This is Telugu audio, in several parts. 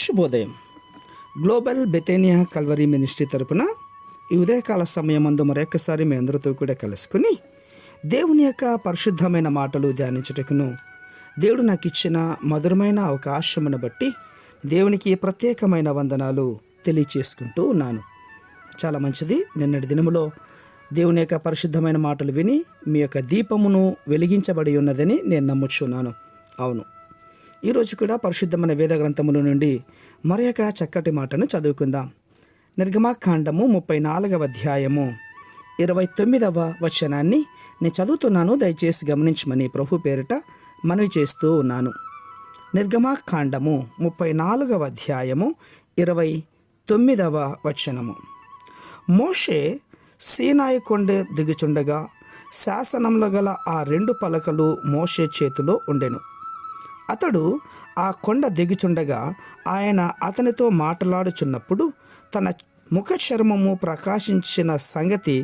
శుభోదయం. గ్లోబల్ బెతేనియా కల్వరీ మినిస్ట్రీ తరపున ఈ ఉదయకాల సమయమందు మరొకసారి మీ అందరితో కూడా కలుసుకుని దేవుని యొక్క పరిశుద్ధమైన మాటలు ధ్యానించుటకును దేవుడు నాకు ఇచ్చిన మధురమైన అవకాశమును బట్టి దేవునికి ప్రత్యేకమైన వందనాలు తెలియచేసుకుంటూ ఉన్నాను. చాలా మంచిది. నిన్నటి దినములో దేవుని యొక్క పరిశుద్ధమైన మాటలు విని మీ యొక్క దీపమును వెలిగించబడి ఉన్నదని నేను నమ్ముచున్నాను. అవును, ఈరోజు కూడా పరిశుద్ధమైన వేద గ్రంథముల నుండి మరొక చక్కటి మాటను చదువుకుందాం. నిర్గమాకాండము 34వ అధ్యాయము 29వ వచనాన్ని నేను చదువుతున్నాను. దయచేసి గమనించమని ప్రభు పేరిట మనవి చేస్తూ ఉన్నాను. నిర్గమాకాండము 34వ అధ్యాయము 29వ వచనము. మోషే సీనాయి కొండ దిగుచుండగా శాసనంలో గల ఆ 2 పలకలు మోషే చేతిలో ఉండెను. అతడు ఆ కొండ దిగుచుండగా ఆయన అతనితో మాట్లాడుచున్నప్పుడు తన ముఖ చర్మము ప్రకాశించిన సంగతి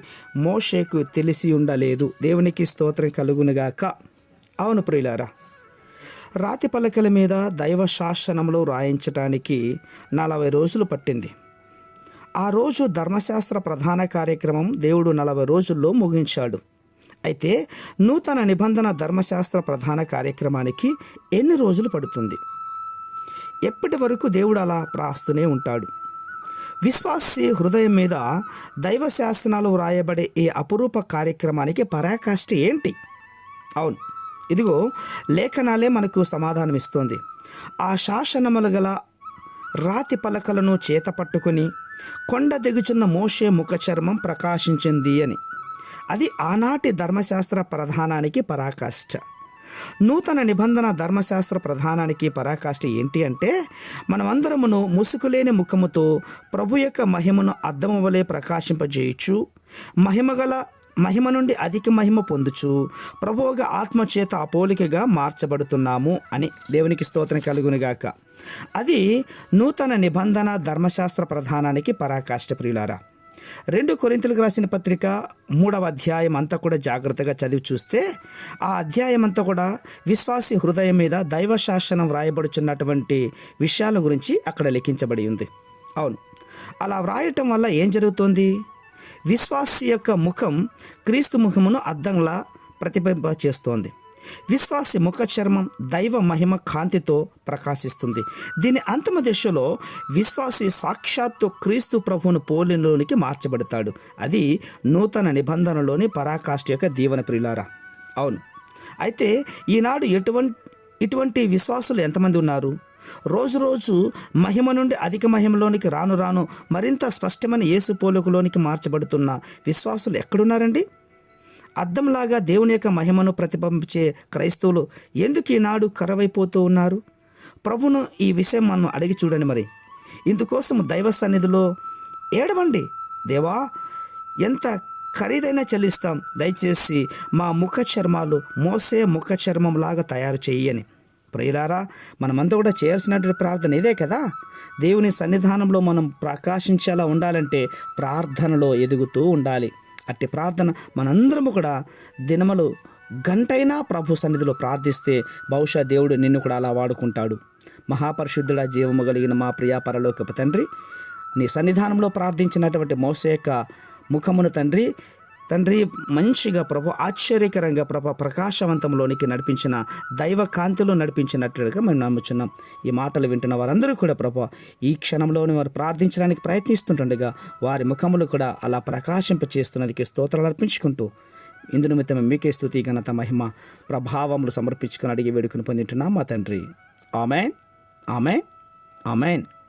మోషేకు తెలిసి ఉండలేదు. దేవునికి స్తోత్రం కలుగునుగాక. అవును ప్రియులారా, రాతి పలకల మీద దైవ శాసనంలో రాయించటానికి 40 రోజులు పట్టింది. ఆ రోజు ధర్మశాస్త్ర ప్రధాన కార్యక్రమం దేవుడు 40 రోజుల్లో ముగించాడు. అయితే నూతన నిబంధన ధర్మశాస్త్ర ప్రధాన కార్యక్రమానికి ఎన్ని రోజులు పడుతుంది? ఎప్పటి వరకు దేవుడు అలా ప్రాస్తూనే ఉంటాడు. విశ్వాసి హృదయం మీద దైవ శాసనాలు వ్రాయబడే ఈ అపురూప కార్యక్రమానికి పరాకాష్ఠ ఏంటి? అవును, ఇదిగో లేఖనాలే మనకు సమాధానమిస్తోంది. ఆ శాసనములు గల రాతి పలకలను చేత పట్టుకుని కొండ దిగుచున్న మోషే ముఖ చర్మం ప్రకాశించింది అని. అది ఆనాటి ధర్మశాస్త్ర ప్రధానానికి పరాకాష్ఠ. నూతన నిబంధన ధర్మశాస్త్ర ప్రధానానికి పరాకాష్ఠ ఏంటి అంటే, మనమందరమును ముసుకులేని ముఖముతో ప్రభు యొక్క మహిమను అద్దము వలె ప్రకాశింపజేయచ్చు, మహిమ నుండి అధిక మహిమ పొందుచు ప్రభువుగా ఆత్మచేత అపోలికగా మార్చబడుతున్నాము అని. దేవునికి స్తోత్రం కలుగునుగాక. అది నూతన నిబంధన ధర్మశాస్త్ర ప్రధానానికి పరాకాష్ఠ. ప్రియులారా, 2 కొరింథీయులకు రాసిన పత్రిక 3వ అధ్యాయం అంతా కూడా జాగ్రత్తగా చదివి చూస్తే ఆ అధ్యాయం అంతా కూడా విశ్వాసి హృదయం మీద దైవ శాసనం వ్రాయబడుచున్నటువంటి విషయాల గురించి అక్కడ లిఖించబడి ఉంది. అవును, అలా వ్రాయటం వల్ల ఏం జరుగుతుంది? విశ్వాసి యొక్క ముఖం క్రీస్తు ముఖమును అద్దంలా ప్రతిబింబ చేస్తోంది. విశ్వాసి ముఖ చర్మం దైవ మహిమ కాంతితో ప్రకాశిస్తుంది. దీని అంతిమ దశలో విశ్వాసి సాక్షాత్తు క్రీస్తు ప్రభువును పోలిలోనికి మార్చబడతాడు. అది నూతన నిబంధనలోని పరాకాష్ఠ యొక్క దీవెన. ప్రియులారా, అవును, అయితే ఈనాడు ఇటువంటి విశ్వాసులు ఎంతమంది ఉన్నారు? రోజు మహిమ నుండి అధిక మహిమలోనికి రాను మరింత స్పష్టమైన యేసు పోలికలోనికి మార్చబడుతున్న విశ్వాసులు ఎక్కడున్నారండి? అద్దంలాగా దేవుని యొక్క మహిమను ప్రతిబింబించే క్రైస్తవులు ఎందుకు ఈనాడు కరవైపోతూ ఉన్నారు? ప్రభును ఈ విషయం మనం అడిగి చూడండి. మరి ఇందుకోసం దైవ సన్నిధిలో ఏడవండి. దేవా, ఎంత ఖరీదైనా చెల్లిస్తాం, దయచేసి మా ముఖ చర్మాలు మోసే ముఖ చర్మం లాగా తయారు చెయ్యని. ప్రియులారా, మనమంతా కూడా చేయాల్సినటువంటి ప్రార్థన ఇదే కదా. దేవుని సన్నిధానంలో మనం ప్రకాశించేలా ఉండాలంటే ప్రార్థనలో ఎదుగుతూ ఉండాలి. అట్టి ప్రార్థన మనందరము కూడా దినములు గంటైనా ప్రభు సన్నిధిలో ప్రార్థిస్తే బహుశా దేవుడు నిన్ను కూడా అలా వాడుకుంటాడు. మహాపరిశుద్ధుడ, జీవము కలిగిన మా ప్రియ పరలోకపు తండ్రి, నీ సన్నిధానంలో ప్రార్థించినటువంటి మోసే యొక్క ముఖమును తండ్రి మంచిగా ప్రభు ఆశ్చర్యకరంగా ప్రకాశవంతంలోనికి నడిపించిన దైవ కాంతిలో నడిపించినట్లుగా మేము నమ్ముచున్నాం. ఈ మాటలు వింటున్న వారందరూ కూడా ప్రభు ఈ క్షణంలోని వారు ప్రార్థించడానికి ప్రయత్నిస్తుండగా వారి ముఖములు కూడా అలా ప్రకాశింపచేస్తున్నదికి స్తోత్రాలు అర్పించుకుంటూ ఇందు నిమిత్తం మీకే స్తుతి, ఘనత, మహిమ, ప్రభావములు సమర్పించుకుని అడిగి వేడుకుని పొందుతున్నాం మా తండ్రి. Amen, amen, amen.